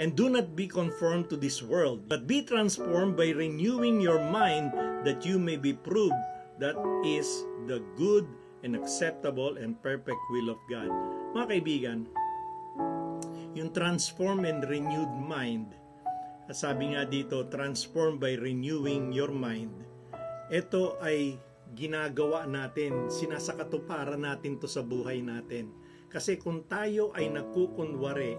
And do not be conformed to this world, but be transformed by renewing your mind, that you may be proved that is the good and acceptable and perfect will of God. Mga kaibigan, yung transform and renewed mind, sabi nga dito, transform by renewing your mind, ito ay ginagawa natin, sinasakatuparan natin to sa buhay natin. Kasi kung tayo ay nagkukunwari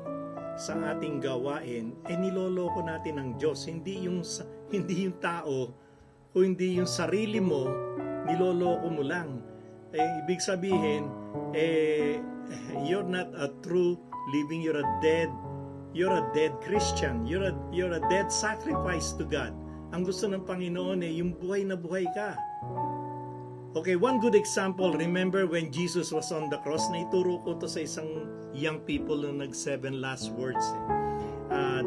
sa ating gawain, niloloko natin ang Diyos, hindi yung tao, o hindi yung sarili mo, niloloko mo lang. Ibig sabihin, you're not a true living, you're a dead Christian, you're a dead sacrifice to God. Ang gusto ng Panginoon yung buhay na buhay ka. Okay, one good example, remember when Jesus was on the cross, naituro ko to sa isang young people na nag-7 last words.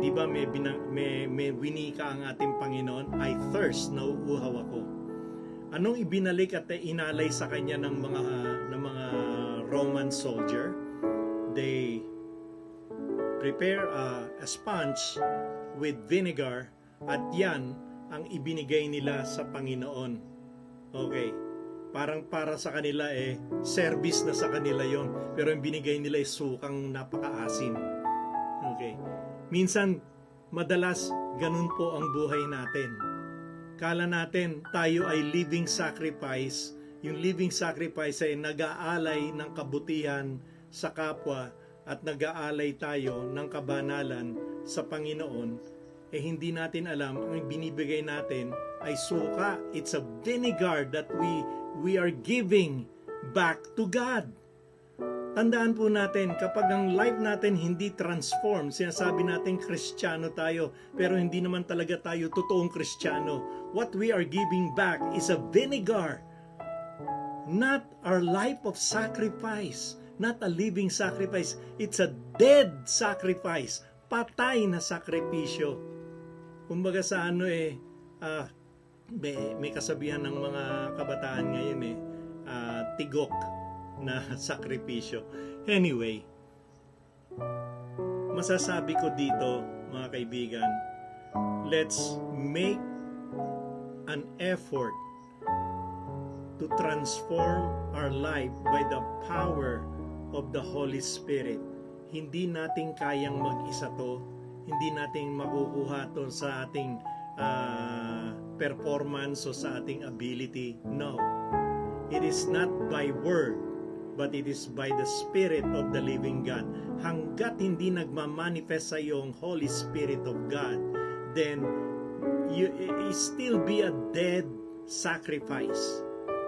Di ba may winika ang ating Panginoon, I thirst, nauuhaw ako. Anong ibinalik at inalay sa kanya ng mga Roman soldier? They prepare a sponge with vinegar, at yan ang ibinigay nila sa Panginoon. Okay. Parang para sa kanila service na sa kanila yon, pero yung binigay nila sukang napakaasim. Okay. Minsan, madalas ganun po ang buhay natin. Kala natin tayo ay living sacrifice. Yung living sacrifice ay nag-aalay ng kabutihan sa kapwa at nag-aalay tayo ng kabanalan sa Panginoon. Hindi natin alam, ang binibigay natin ay suka. It's a vinegar that we are giving back to God. Tandaan po natin, kapag ang life natin hindi transform, sinasabi natin Kristiyano tayo, pero hindi naman talaga tayo totoong Kristiyano. What we are giving back is a vinegar, not our life of sacrifice, not a living sacrifice. It's a dead sacrifice, patay na sakripisyo. Kumbaga sa may kasabihan ng mga kabataan ngayon tigok na sakripisyo. Anyway, masasabi ko dito, mga kaibigan, let's make an effort to transform our life by the power of the Holy Spirit. Hindi natin kayang mag-isa to, hindi natin makukuha to sa ating performance o sa ating ability. No. It is not by word, but it is by the Spirit of the living God. Hanggat hindi nagmamanifest sa iyo ang Holy Spirit of God, then you still be a dead sacrifice.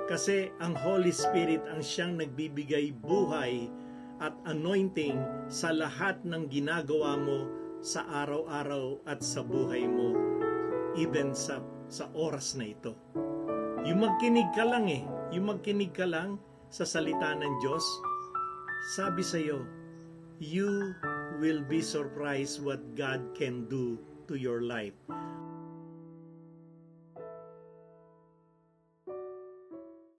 Kasi ang Holy Spirit ang siyang nagbibigay buhay at anointing sa lahat ng ginagawa mo sa araw-araw at sa buhay mo, even sa oras na ito. Yung magkinig ka lang yung magkinig ka lang sa salita ng Diyos, sabi sa iyo, you will be surprised what God can do to your life.